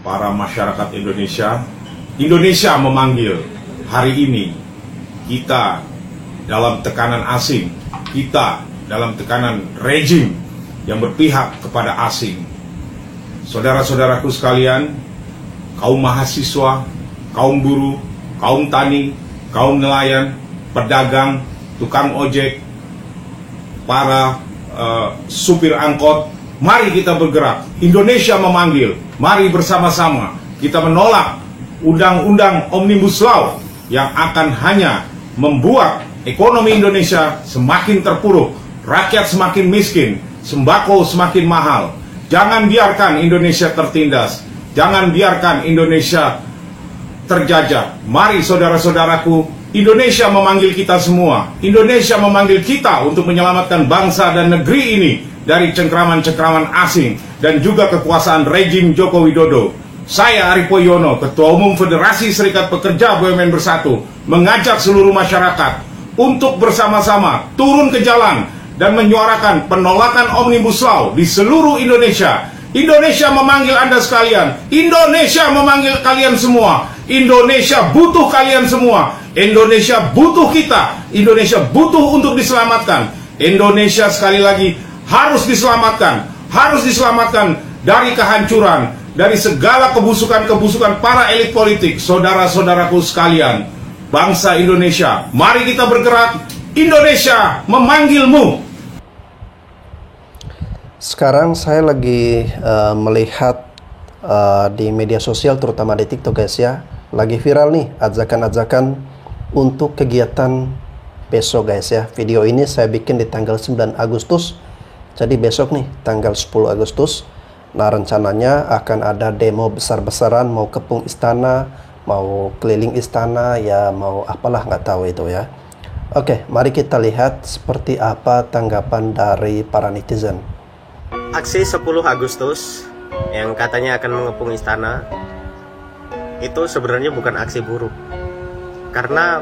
para masyarakat Indonesia. Indonesia memanggil hari ini kita dalam tekanan asing, kita dalam tekanan rejim yang berpihak kepada asing. Saudara-saudaraku sekalian, kaum mahasiswa, kaum buruh, kaum tani, kaum nelayan, pedagang, tukang ojek, para supir angkot, mari kita bergerak. Indonesia memanggil, mari bersama-sama kita menolak Undang-Undang Omnibus Law yang akan hanya membuat ekonomi Indonesia semakin terpuruk, rakyat semakin miskin, sembako semakin mahal. Jangan biarkan Indonesia tertindas, jangan biarkan Indonesia terjajah. Mari saudara-saudaraku, Indonesia memanggil kita semua. Indonesia memanggil kita untuk menyelamatkan bangsa dan negeri ini dari cengkraman-cengkraman asing dan juga kekuasaan rejim Joko Widodo. Saya Arief Poyono, Ketua Umum Federasi Serikat Pekerja BUMN Bersatu, mengajak seluruh masyarakat untuk bersama-sama turun ke jalan dan menyuarakan penolakan Omnibus Law di seluruh Indonesia. Indonesia memanggil Anda sekalian. Indonesia memanggil kalian semua. Indonesia butuh kalian semua. Indonesia butuh kita. Indonesia butuh untuk diselamatkan. Indonesia sekali lagi harus diselamatkan. Harus diselamatkan dari kehancuran, dari segala kebusukan-kebusukan para elit politik. Saudara-saudaraku sekalian, bangsa Indonesia, mari kita bergerak. Indonesia memanggilmu. Sekarang saya lagi melihat di media sosial, terutama di TikTok guys ya, lagi viral nih ajakan-ajakan untuk kegiatan besok guys ya. Video ini saya bikin di tanggal 9 Agustus. Jadi besok nih tanggal 10 Agustus. Nah rencananya akan ada demo besar-besaran, mau kepung istana, mau keliling istana, ya mau apalah nggak tahu itu ya. Oke, mari kita lihat seperti apa tanggapan dari para netizen. Aksi 10 Agustus yang katanya akan mengepung istana itu sebenarnya bukan aksi buruh. Karena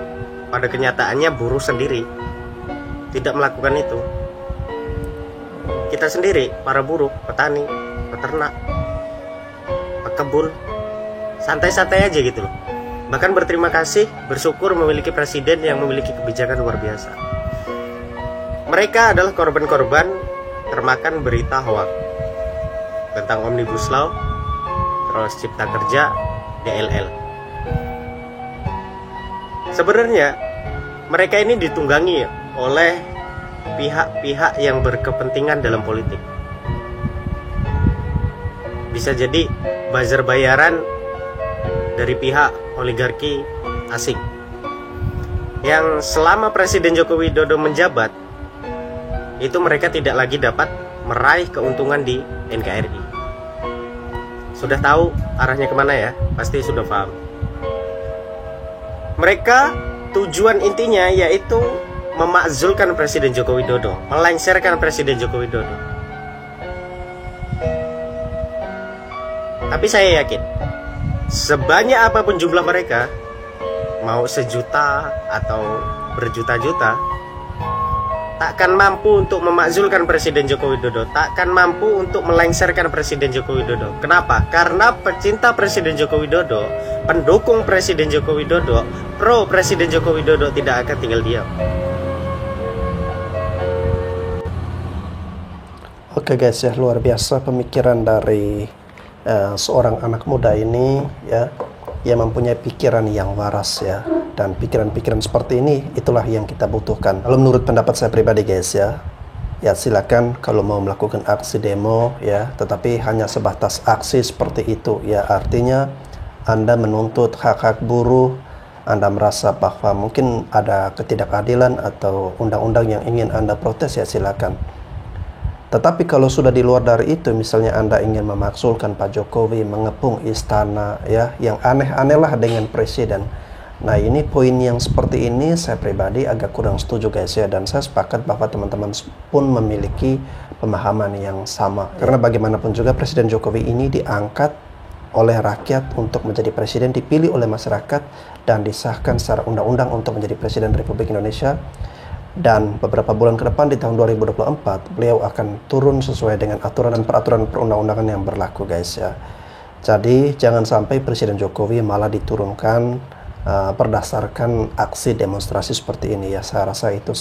pada kenyataannya buruh sendiri tidak melakukan itu. Kita sendiri, para buruh, petani, peternak, pekebun, santai-santai aja gitu loh. Bahkan berterima kasih, bersyukur memiliki presiden yang memiliki kebijakan luar biasa. Mereka adalah korban-korban termakan berita hoak tentang Omnibus Law, terus Cipta Kerja, DLL. Sebenarnya mereka ini ditunggangi oleh pihak-pihak yang berkepentingan dalam politik. Bisa jadi buzzer bayaran dari pihak oligarki asing yang selama Presiden Joko Widodo menjabat itu mereka tidak lagi dapat meraih keuntungan di NKRI. Sudah tahu arahnya kemana ya? Pasti sudah paham. Mereka tujuan intinya yaitu memakzulkan Presiden Joko Widodo, melengsarkan Presiden Joko Widodo. Tapi saya yakin, sebanyak apapun jumlah mereka, mau sejuta atau berjuta-juta, takkan mampu untuk memakzulkan Presiden Joko Widodo, takkan mampu untuk melengsarkan Presiden Joko Widodo. Kenapa? Karena pecinta Presiden Joko Widodo, pendukung Presiden Joko Widodo, pro Presiden Joko Widodo tidak akan tinggal diam. Oke guys ya, luar biasa pemikiran dari seorang anak muda ini ya, yang mempunyai pikiran yang waras ya. Dan pikiran-pikiran seperti ini itulah yang kita butuhkan. Kalau menurut pendapat saya pribadi guys ya, ya silakan kalau mau melakukan aksi demo ya, tetapi hanya sebatas aksi seperti itu ya. Artinya Anda menuntut hak-hak buruh, Anda merasa bahwa mungkin ada ketidakadilan atau undang-undang yang ingin Anda protes, ya silakan. Tetapi kalau sudah di luar dari itu, misalnya Anda ingin memaksulkan Pak Jokowi mengepung istana ya, yang aneh-aneh lah dengan presiden. Nah ini poin yang seperti ini saya pribadi agak kurang setuju guys ya, dan saya sepakat bahwa teman-teman pun memiliki pemahaman yang sama. Karena bagaimanapun juga Presiden Jokowi ini diangkat oleh rakyat untuk menjadi presiden, dipilih oleh masyarakat dan disahkan secara undang-undang untuk menjadi Presiden Republik Indonesia. Dan beberapa bulan ke depan di tahun 2024 beliau akan turun sesuai dengan aturan dan peraturan perundang-undangan yang berlaku guys ya. Jadi jangan sampai Presiden Jokowi malah diturunkan berdasarkan aksi demonstrasi seperti ini ya. Saya rasa itu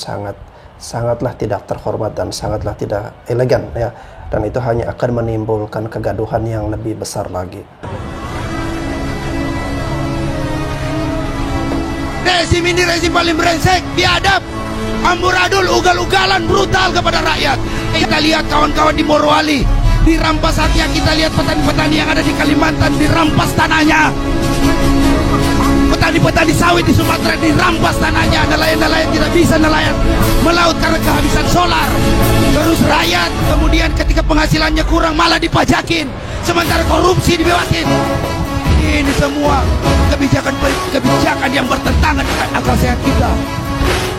sangatlah tidak terhormat dan sangatlah tidak elegan ya. Dan itu hanya akan menimbulkan kegaduhan yang lebih besar lagi. Rezim ini rezim paling brengsek, biadab, amburadul, ugal-ugalan, brutal kepada rakyat. Kita lihat kawan-kawan di Morowali, dirampas haknya. Kita lihat petani-petani yang ada di Kalimantan, dirampas tanahnya. Petani-petani sawit di Sumatera dirampas tanahnya. Nelayan-nelayan tidak bisa nelayan melaut karena kehabisan solar. Terus rakyat kemudian ketika penghasilannya kurang malah dipajakin, sementara korupsi dibebasin. Ini semua kebijakan yang bertentangan dengan akal sehat kita.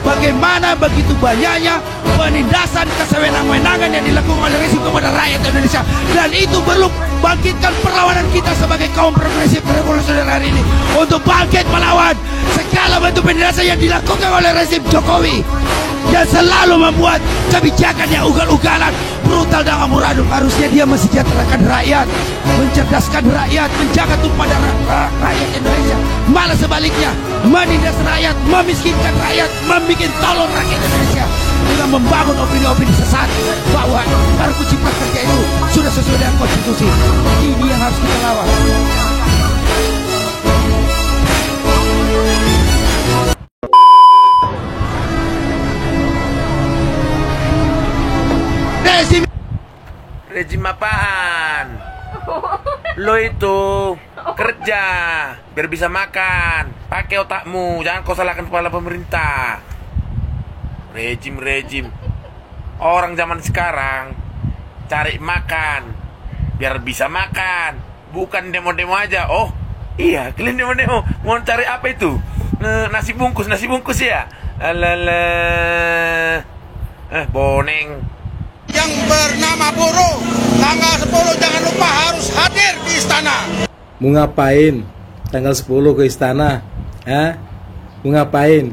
Bagaimana begitu banyaknya penindasan kesewenang-wenangan yang dilakukan oleh rezim kepada rakyat Indonesia, dan itu perlu bangkitkan perlawanan kita sebagai kaum progresif revolusioner hari ini untuk bangkit melawan segala bentuk penindasan yang dilakukan oleh rezim Jokowi yang selalu membuat kebijakan yang ugal-ugalan, brutal dan amburadul. Harusnya dia mensejahterakan rakyat, mencerdaskan rakyat, menjaga tumpah darah rakyat Indonesia. Malah sebaliknya, menindas rakyat, memiskinkan rakyat, membuat tolong rakyat Indonesia dengan membangun opini-opini sesat bahwa Perpu Cipta Kerja itu sudah sesuai dengan konstitusi. Ini yang harus kita lawan. Rezim apaan? Lo itu kerja biar bisa makan, pakai otakmu, jangan kau salahkan kepala pemerintah. Rezim orang zaman sekarang cari makan biar bisa makan, bukan demo-demo aja. Oh iya, kalian demo-demo mau cari apa itu? Nasi bungkus ya. Alalah, boneng. Yang bernama buruh, tanggal 10 jangan lupa harus hadir di istana. Mau ngapain tanggal 10 ke istana? Mau ngapain?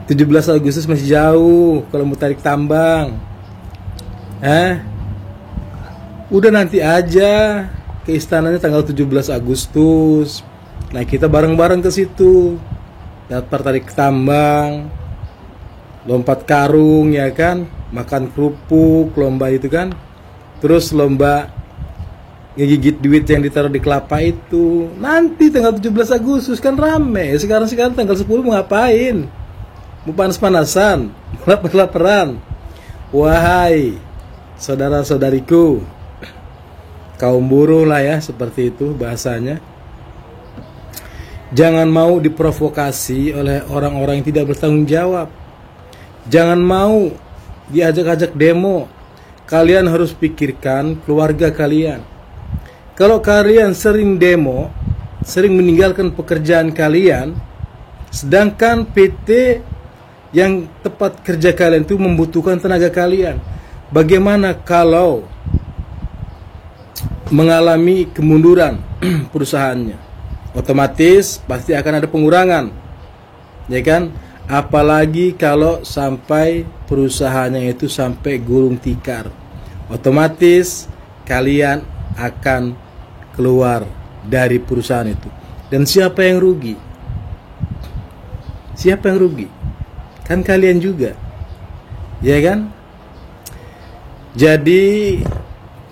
17 Agustus masih jauh kalau mau tarik tambang. Udah nanti aja ke istananya tanggal 17 Agustus. Nah, kita bareng-bareng ke situ. Daftar tarik tambang, lompat karung ya kan, makan kerupuk, lomba itu kan. Terus lomba ngegigit duit yang ditaruh di kelapa itu. Nanti tanggal 17 Agustus kan rame. Sekarang tanggal 10 mau ngapain? Mau panas-panasan, lapar-laparan. Wahai saudara-saudariku, kaum buruh lah ya, seperti itu bahasanya. Jangan mau diprovokasi oleh orang-orang yang tidak bertanggung jawab. Jangan mau diajak-ajak demo. Kalian harus pikirkan keluarga kalian. Kalau kalian sering demo, sering meninggalkan pekerjaan kalian, sedangkan PT yang tempat kerja kalian itu membutuhkan tenaga kalian, bagaimana kalau mengalami kemunduran perusahaannya? Otomatis pasti akan ada pengurangan, ya kan? Apalagi kalau sampai perusahaannya itu sampai gulung tikar, otomatis kalian akan keluar dari perusahaan itu. Dan siapa yang rugi? Siapa yang rugi? Kan kalian juga, ya kan? Jadi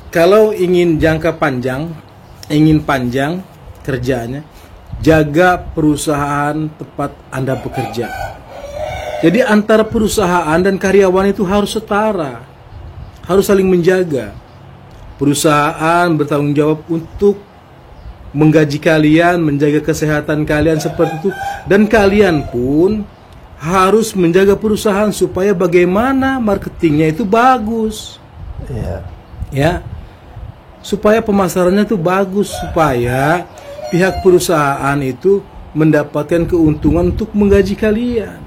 kalau ingin jangka panjang, ingin panjang kerjanya, jaga perusahaan tempat Anda bekerja. Jadi antara perusahaan dan karyawan itu harus setara, harus saling menjaga. Perusahaan bertanggung jawab untuk menggaji kalian, menjaga kesehatan kalian seperti itu, dan kalian pun harus menjaga perusahaan supaya bagaimana marketingnya itu bagus. Ya, supaya pemasarannya itu bagus, supaya pihak perusahaan itu mendapatkan keuntungan untuk menggaji kalian.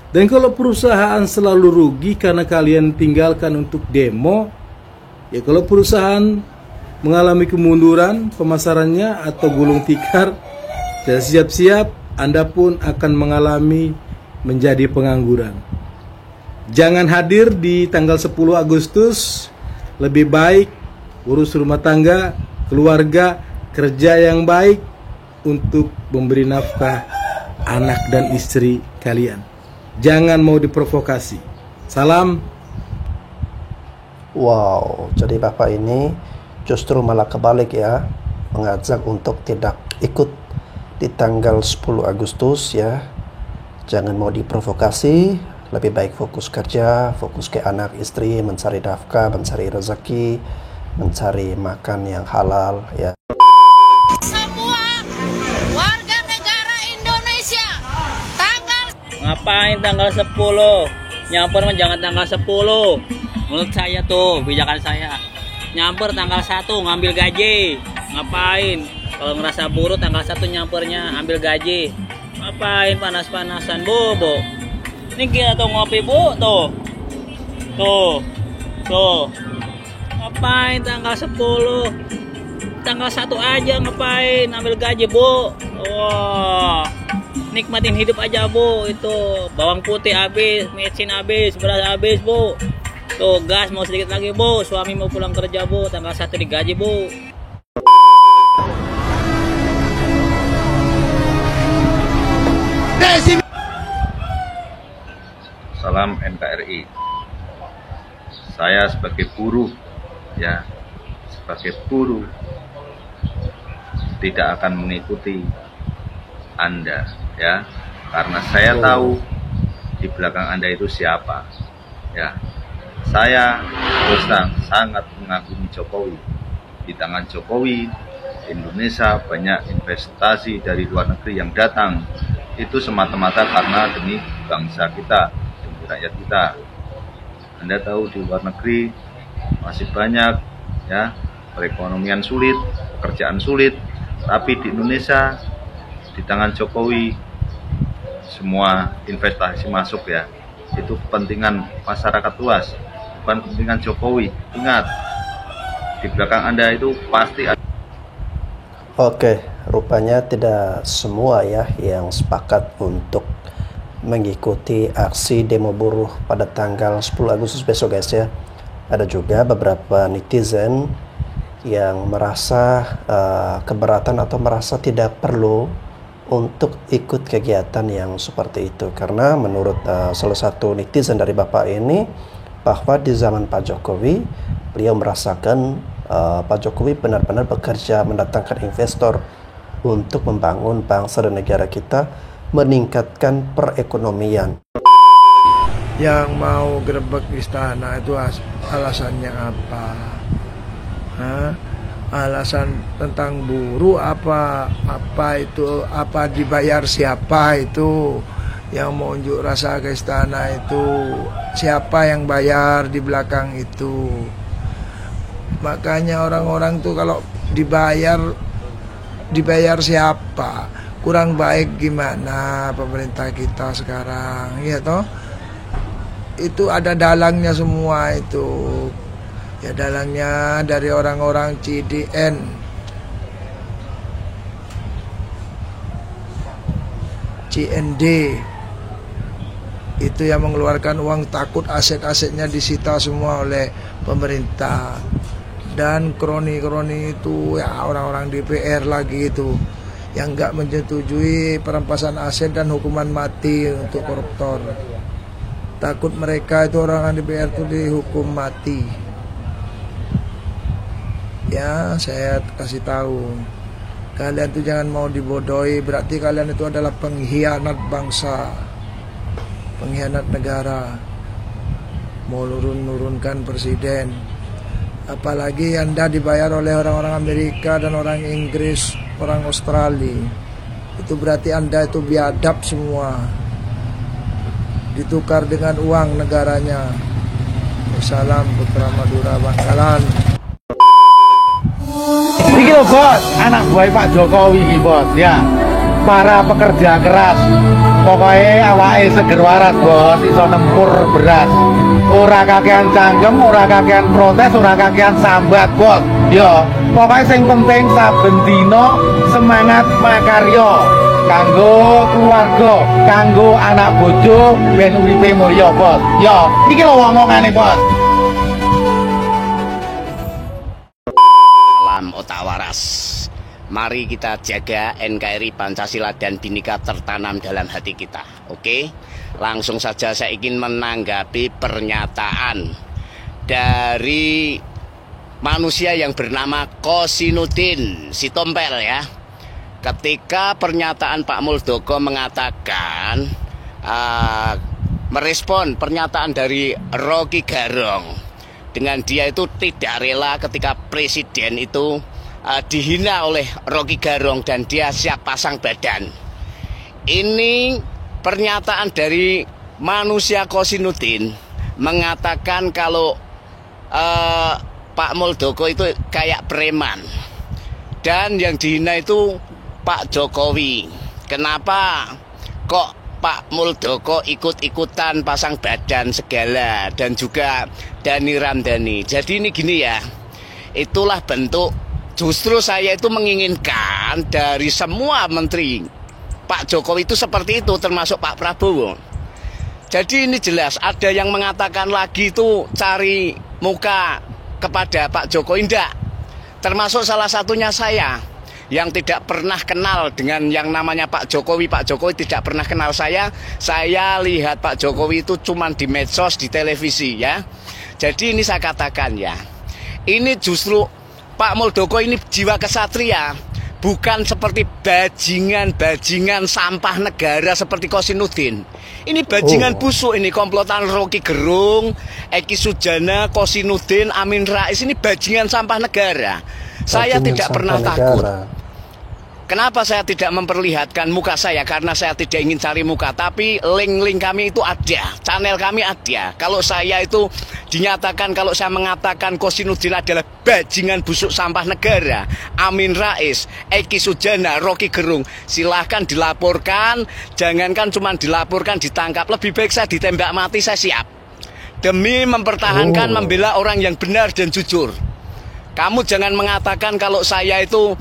Dan kalau perusahaan selalu rugi karena kalian tinggalkan untuk demo, ya kalau perusahaan mengalami kemunduran pemasarannya atau gulung tikar, ya siap-siap Anda pun akan mengalami menjadi pengangguran. Jangan hadir di tanggal 10 Agustus, lebih baik urus rumah tangga, keluarga, kerja yang baik untuk memberi nafkah anak dan istri kalian. Jangan mau diprovokasi. Salam. Wow, jadi Bapak ini justru malah kebalik ya, mengajak untuk tidak ikut di tanggal 10 Agustus ya. Jangan mau diprovokasi, lebih baik fokus kerja, fokus ke anak istri, mencari nafkah, mencari rezeki, mencari makan yang halal ya. Semua warga negara Indonesia Ngapain tanggal 10? Nyamper mah jangan tanggal 10. Menurut saya tuh, pijakan saya. Nyamper tanggal 1 ngambil gaji. Ngapain? Kalau ngerasa buruk tanggal 1 nyampernya ambil gaji. Ngapain panas-panasan, bobo? Ini kita tuh ngopi, Bu, tuh. Tuh. Ngapain tanggal 10? Tanggal 1 aja ngapain? Ambil gaji, Bu. Wah. Nikmatin hidup aja, Bu. Itu bawang putih habis, micin habis, beras habis, Bu. Tuh gas mau sedikit lagi, Bu. Suami mau pulang kerja, Bu. Tanggal 1 digaji, Bu. Salam NKRI. Saya sebagai buruh tidak akan mengikuti Anda ya, karena saya tahu di belakang Anda itu siapa ya. Saya terus terang sangat mengagumi Jokowi. Di tangan Jokowi, Indonesia banyak investasi dari luar negeri yang datang. Itu semata-mata karena demi bangsa kita, demi rakyat kita. Anda tahu di luar negeri masih banyak ya, perekonomian sulit, pekerjaan sulit, tapi di Indonesia di tangan Jokowi semua investasi masuk ya. Itu kepentingan masyarakat luas, bukan kepentingan Jokowi. Ingat, di belakang Anda itu pasti ada. Oke, rupanya tidak semua ya yang sepakat untuk mengikuti aksi demo buruh pada tanggal 10 Agustus besok guys ya. Ada juga beberapa netizen yang merasa keberatan atau merasa tidak perlu untuk ikut kegiatan yang seperti itu, karena menurut salah satu netizen dari Bapak ini, bahwa di zaman Pak Jokowi beliau merasakan Pak Jokowi benar-benar bekerja mendatangkan investor untuk membangun bangsa dan negara kita, meningkatkan perekonomian. Yang mau gerebek istana itu alasannya apa? Alasan tentang buruh apa itu, apa dibayar siapa itu, yang mau unjuk rasa ke istana itu siapa yang bayar di belakang itu. Makanya orang-orang tuh kalau dibayar siapa, kurang baik gimana pemerintah kita sekarang ya toh. Itu ada dalangnya semua itu ya, dalangnya dari orang-orang CDN, CND itu yang mengeluarkan uang, takut aset-asetnya disita semua oleh pemerintah. Dan kroni-kroni itu ya orang-orang DPR lagi itu yang nggak menyetujui perampasan aset dan hukuman mati untuk koruptor. Takut mereka itu orang DPR itu dihukum mati. Ya, saya kasih tahu, kalian tuh jangan mau dibodohi. Berarti kalian itu adalah pengkhianat bangsa, pengkhianat negara, mau nurunkan presiden. Apalagi Anda dibayar oleh orang-orang Amerika dan orang Inggris, orang Australia. Itu berarti Anda itu biadab semua, ditukar dengan uang negaranya. Salam Putra Madura Bangkalan. Iki lho bos, anak buah Pak Jokowi iki bos ya. Para pekerja keras, pokoknya awake seger waras bos, iso nempur beras. Ora kakean cangkem, ora kakean protes, ora kakean sambat bos. Yo, pokoknya sing penting saben dina semangat makarya kanggo keluarga, kanggo anak bojo ben uripe mulya bos. Yo, iki lho omongane bos. Salam Otawara. Mari kita jaga NKRI Pancasila dan Bhinneka tertanam dalam hati kita. Oke, langsung saja saya ingin menanggapi pernyataan dari manusia yang bernama Kosinudin Sitompel ya. Ketika pernyataan Pak Muldoko mengatakan merespon pernyataan dari Rocky Gerung, dengan dia itu tidak rela ketika presiden itu dihina oleh Rocky Gerung dan dia siap pasang badan. Ini pernyataan dari manusia Kosinudin mengatakan kalau Pak Muldoko itu kayak preman dan yang dihina itu Pak Jokowi. Kenapa kok Pak Muldoko ikut-ikutan pasang badan segala dan juga Dhani Ramdhani. Jadi ini gini ya, itulah bentuk, justru saya itu menginginkan dari semua menteri Pak Jokowi itu seperti itu, termasuk Pak Prabowo. Jadi ini jelas ada yang mengatakan lagi itu cari muka kepada Pak Jokowi, enggak. Termasuk salah satunya saya yang tidak pernah kenal dengan yang namanya Pak Jokowi. Pak Jokowi tidak pernah kenal saya. Saya lihat Pak Jokowi itu cuma di medsos, di televisi ya. Jadi ini saya katakan ya, ini justru Pak Muldoko ini jiwa kesatria, bukan seperti bajingan-bajingan sampah negara seperti Kosinudin. Ini bajingan busuk, ini komplotan Rocky Gerung, Eki Sujana, Kosinudin, Amin Rais. Ini bajingan sampah negara. Saya tidak pernah takut. Kenapa saya tidak memperlihatkan muka saya? Karena saya tidak ingin cari muka. Tapi link-link kami itu ada, channel kami ada. Kalau saya itu dinyatakan, kalau saya mengatakan Kosinudin adalah bajingan busuk sampah negara, Amin Rais, Eki Sujana, Rocky Gerung, silahkan dilaporkan. Jangankan cuma dilaporkan, ditangkap. Lebih baik saya ditembak mati, saya siap. Demi mempertahankan, membela orang yang benar dan jujur. Kamu jangan mengatakan kalau saya itu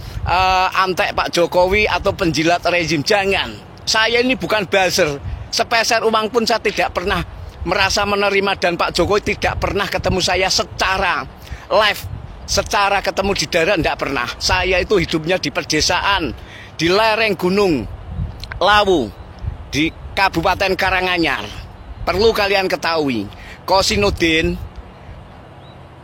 antek Pak Jokowi atau penjilat rezim. Jangan. Saya ini bukan buzzer. Sepeser uang pun saya tidak pernah merasa menerima, dan Pak Jokowi tidak pernah ketemu saya secara live, secara ketemu di darat, tidak pernah. Saya itu hidupnya di pedesaan, di lereng Gunung Lawu, di Kabupaten Karanganyar. Perlu kalian ketahui, Kosinudin,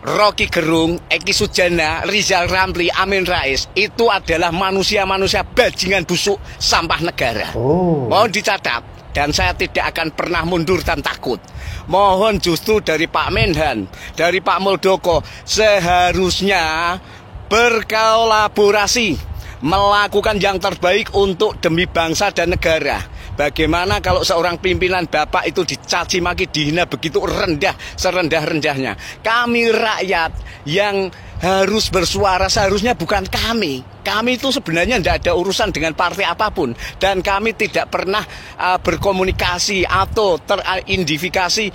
Rocky Gerung, Eki Sujana, Rizal Ramli, Amin Rais itu adalah manusia-manusia bajingan busuk sampah negara. Mohon dicatat, dan saya tidak akan pernah mundur dan takut. Mohon justru dari Pak Menhan, dari Pak Muldoko seharusnya berkolaborasi, melakukan yang terbaik untuk demi bangsa dan negara. Bagaimana kalau seorang pimpinan Bapak itu dicaci maki, dihina begitu rendah, serendah-rendahnya. Kami rakyat yang harus bersuara seharusnya bukan kami. Kami itu sebenarnya tidak ada urusan dengan partai apapun, dan kami tidak pernah berkomunikasi atau teridentifikasi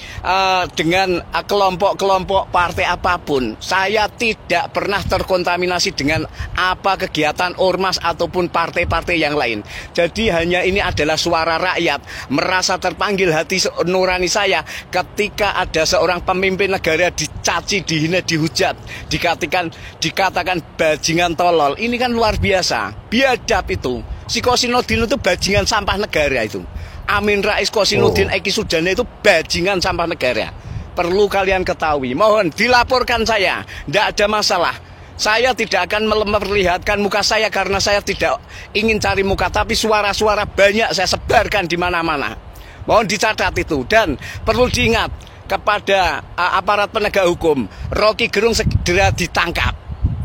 dengan kelompok-kelompok partai apapun. Saya tidak pernah terkontaminasi dengan apa kegiatan ormas ataupun partai-partai yang lain. Jadi hanya ini adalah suara rakyat, merasa terpanggil hati nurani saya ketika ada seorang pemimpin negara dicaci, dihina, dihujat, dikatakan bajingan tolol. Ini kan luar biasa, biadab itu. Si Kosinudin itu bajingan sampah negara itu. Amin Rais, Kosinudin, Eki Sujana itu bajingan sampah negara. Perlu kalian ketahui. Mohon dilaporkan saya, tidak ada masalah. Saya tidak akan memperlihatkan muka saya karena saya tidak ingin cari muka, tapi suara-suara banyak saya sebarkan di mana-mana. Mohon dicatat itu, dan perlu diingat kepada aparat penegak hukum, Rocky Gerung segera ditangkap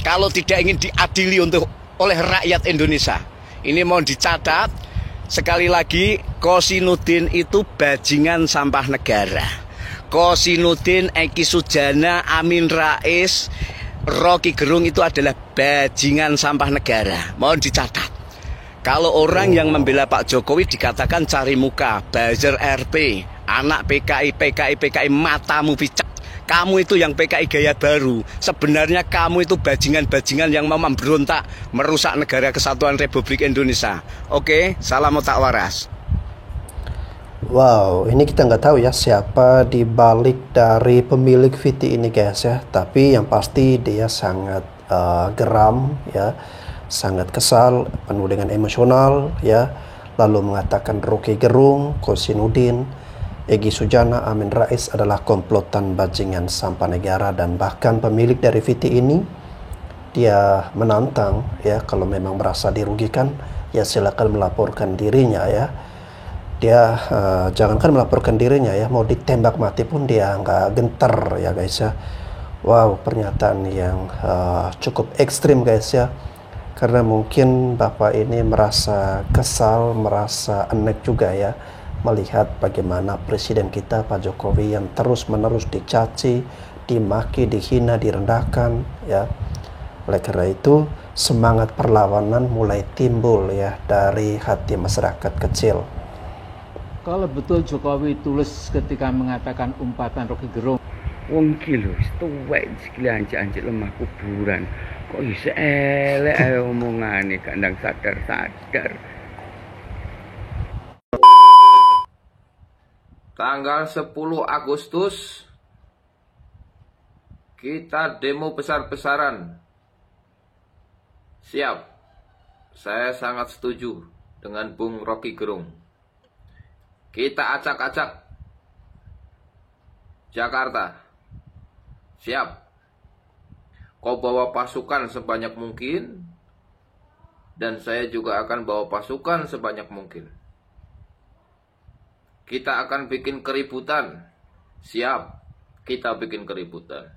kalau tidak ingin diadili oleh rakyat Indonesia. Ini mohon dicatat sekali lagi, Kosinudin itu bajingan sampah negara. Kosinudin, Eki Sujana, Amin Rais, Rocky Gerung itu adalah bajingan sampah negara. Mohon dicatat. Kalau orang yang membela Pak Jokowi dikatakan cari muka, buzzer RP, anak PKI, matamu picak. Kamu itu yang PKI gaya baru. Sebenarnya kamu itu bajingan-bajingan yang mau memberontak, merusak negara kesatuan Republik Indonesia. Oke, salam otak waras. Wow, ini kita nggak tahu ya siapa di balik dari pemilik VT ini guys ya. Tapi yang pasti dia sangat geram ya, sangat kesal, penuh dengan emosional, ya. Lalu mengatakan Rocky Gerung, Kosinudin, Egy Sujana, Amin Rais adalah komplotan bajingan sampah negara, dan bahkan pemilik dari VT ini dia menantang, ya, kalau memang merasa dirugikan ya silakan melaporkan dirinya, ya. Dia jangankan melaporkan dirinya, ya, mau ditembak mati pun dia nggak gentar, ya guys, ya. Wow, pernyataan yang cukup ekstrim, guys, ya. Karena mungkin Bapak ini merasa kesal, merasa enek juga, ya, melihat bagaimana presiden kita Pak Jokowi yang terus-menerus dicaci, dimaki, dihina, direndahkan, ya. Oleh karena itu semangat perlawanan mulai timbul, ya, dari hati masyarakat kecil. Kalau betul Jokowi tulus ketika mengatakan umpatan Rocky Gerung, wong iki lho tuwek sikile anjek-anjek lemah kuburan, kok iso elek ae omongane gak ndang sadar-sadar. Tanggal 10 Agustus kita demo besar-besaran. Siap. Saya sangat setuju dengan Bung Rocky Gerung. Kita acak-acak Jakarta. Siap. Kau bawa pasukan sebanyak mungkin, dan saya juga akan bawa pasukan sebanyak mungkin. Kita akan bikin keributan. Siap. Kita bikin keributan.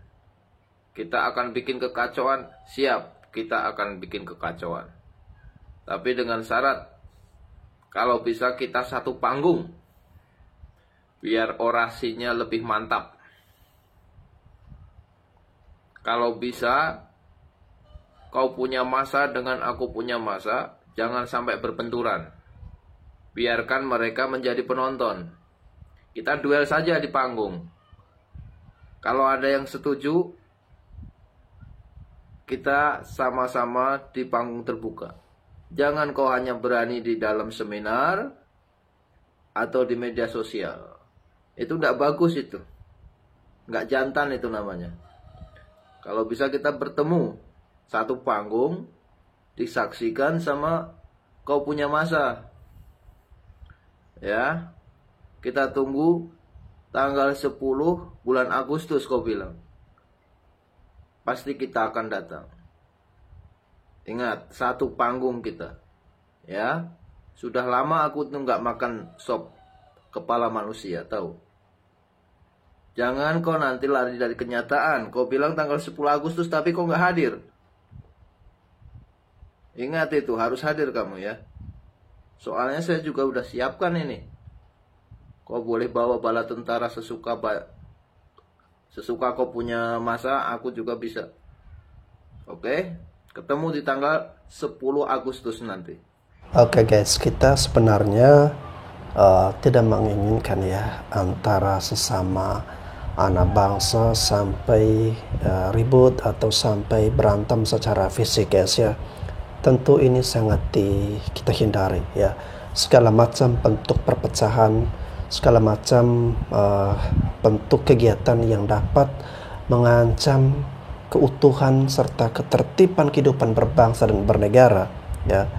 Kita akan bikin kekacauan. Siap. Kita akan bikin kekacauan. Tapi dengan syarat, kalau bisa kita satu panggung, biar orasinya lebih mantap. Kalau bisa, kau punya masa dengan aku punya masa, jangan sampai berbenturan. Biarkan mereka menjadi penonton. Kita duel saja di panggung. Kalau ada yang setuju, kita sama-sama di panggung terbuka. Jangan kau hanya berani di dalam seminar atau di media sosial. Itu tidak bagus itu. Nggak jantan itu namanya. Kalau bisa kita bertemu satu panggung, disaksikan sama kau punya masa. Ya, kita tunggu tanggal 10 bulan Agustus kau bilang. Pasti kita akan datang. Ingat, satu panggung kita. Ya, sudah lama aku tuh nggak makan sop kepala manusia, tahu? Jangan kau nanti lari dari kenyataan. Kau bilang tanggal 10 Agustus tapi kau nggak hadir. Ingat itu, harus hadir kamu, ya. Soalnya saya juga udah siapkan ini. Kau boleh bawa bala tentara sesuka kau punya masa, aku juga bisa. Oke? Ketemu di tanggal 10 Agustus nanti. Oke guys, kita sebenarnya tidak menginginkan, ya, antara sesama anak bangsa sampai ribut atau sampai berantem secara fisik, guys, ya. Tentu ini sangat kita hindari, ya. Segala macam bentuk perpecahan, segala macam bentuk kegiatan yang dapat mengancam keutuhan serta ketertiban kehidupan berbangsa dan bernegara, ya.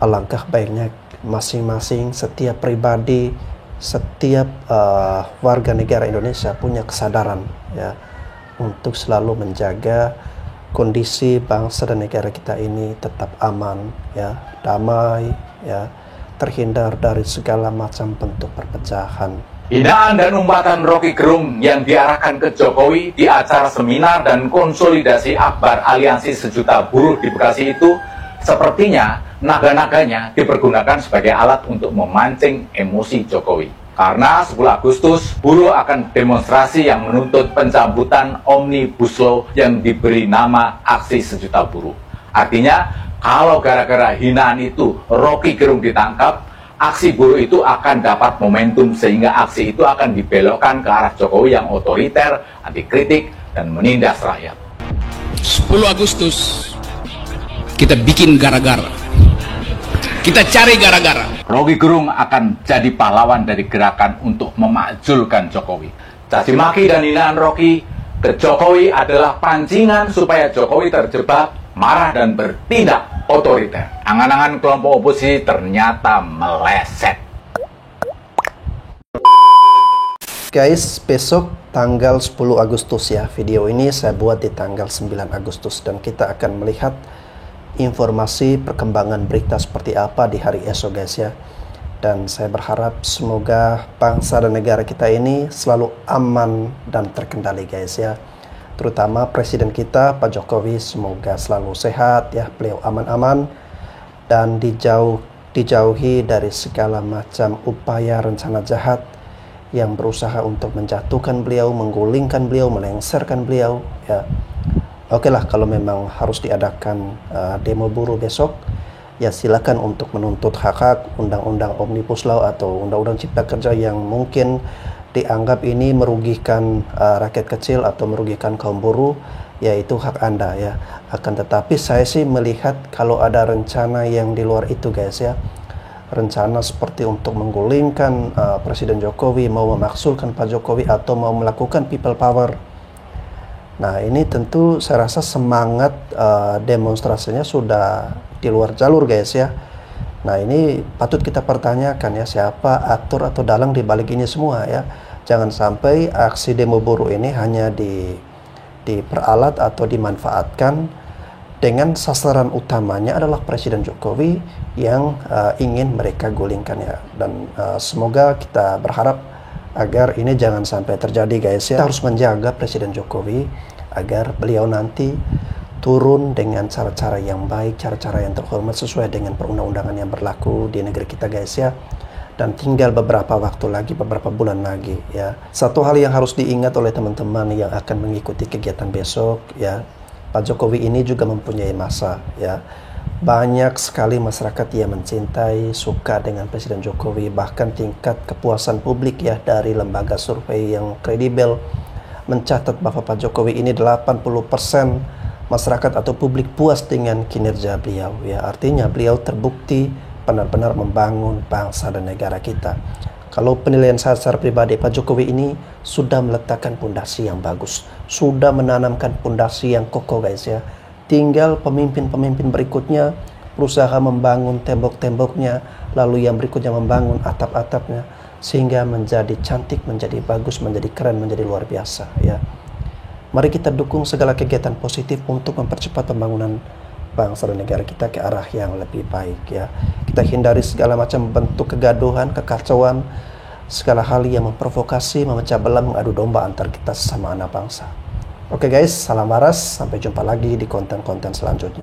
Alangkah baiknya masing-masing, setiap pribadi, setiap warga negara Indonesia punya kesadaran, ya, untuk selalu menjaga kondisi bangsa dan negara kita ini tetap aman, ya, damai, ya, terhindar dari segala macam bentuk perpecahan. Hinaan dan umpatan Rocky Gerung yang diarahkan ke Jokowi di acara seminar dan konsolidasi akbar aliansi sejuta buruh di Bekasi itu sepertinya naga-naganya dipergunakan sebagai alat untuk memancing emosi Jokowi. Karena 10 Agustus buruh akan demonstrasi yang menuntut pencabutan Omnibus Law yang diberi nama Aksi Sejuta Buruh. Artinya, kalau gara-gara hinaan itu Rocky Gerung ditangkap, aksi buruh itu akan dapat momentum sehingga aksi itu akan dibelokkan ke arah Jokowi yang otoriter, anti kritik, dan menindas rakyat. 10 Agustus kita bikin gara-gara. Kita cari gara-gara. Rocky Gerung akan jadi pahlawan dari gerakan untuk memakzulkan Jokowi. Caci maki dan hinaan Rocky ke Jokowi adalah pancingan supaya Jokowi terjebak marah dan bertindak otoriter. Angan-angan kelompok oposisi ternyata meleset. Guys, besok tanggal 10 Agustus ya. Video ini saya buat di tanggal 9 Agustus dan kita akan melihat informasi perkembangan berita seperti apa di hari esok guys ya. Dan saya berharap semoga bangsa dan negara kita ini selalu aman dan terkendali guys ya. Terutama presiden kita Pak Jokowi semoga selalu sehat ya, beliau aman-aman dan dijauhi dari segala macam upaya rencana jahat yang berusaha untuk menjatuhkan beliau, menggulingkan beliau, melengsarkan beliau ya. Oke lah, kalau memang harus diadakan demo buruh besok, ya silakan untuk menuntut hak-hak undang-undang Omnibus Law atau undang-undang Cipta Kerja yang mungkin dianggap ini merugikan rakyat kecil atau merugikan kaum buruh, yaitu hak Anda ya. Akan tetapi saya sih melihat kalau ada rencana yang di luar itu guys ya, rencana seperti untuk menggulingkan Presiden Jokowi, mau memaksulkan Pak Jokowi atau mau melakukan people power. Nah ini tentu saya rasa semangat demonstrasinya sudah di luar jalur guys ya. Nah ini patut kita pertanyakan ya, siapa aktor atau dalang di balik ini semua ya. Jangan sampai aksi demo buruh ini hanya diperalat atau dimanfaatkan dengan sasaran utamanya adalah Presiden Jokowi yang ingin mereka gulingkan ya. Dan semoga kita berharap agar ini jangan sampai terjadi guys ya. Kita harus menjaga Presiden Jokowi agar beliau nanti turun dengan cara-cara yang baik, cara-cara yang terhormat sesuai dengan perundang-undangan yang berlaku di negeri kita guys ya. Dan tinggal beberapa waktu lagi, beberapa bulan lagi ya. Satu hal yang harus diingat oleh teman-teman yang akan mengikuti kegiatan besok ya, Pak Jokowi ini juga mempunyai masa ya. Banyak sekali masyarakat yang mencintai, suka dengan Presiden Jokowi, bahkan tingkat kepuasan publik ya dari lembaga survei yang kredibel mencatat bahwa Pak Jokowi ini 80% masyarakat atau publik puas dengan kinerja beliau ya. Artinya beliau terbukti benar-benar membangun bangsa dan negara kita. Kalau penilaian saya secara pribadi, Pak Jokowi ini sudah meletakkan pondasi yang bagus, sudah menanamkan pondasi yang kokoh guys ya. Tinggal pemimpin-pemimpin berikutnya berusaha membangun tembok-temboknya, lalu yang berikutnya membangun atap-atapnya sehingga menjadi cantik, menjadi bagus, menjadi keren, menjadi luar biasa ya. Mari kita dukung segala kegiatan positif untuk mempercepat pembangunan bangsa dan negara kita ke arah yang lebih baik ya. Kita hindari segala macam bentuk kegaduhan, kekacauan, segala hal yang memprovokasi, memecah belah, mengadu domba antar kita sesama anak bangsa. Oke guys, salam waras, sampai jumpa lagi di konten-konten selanjutnya.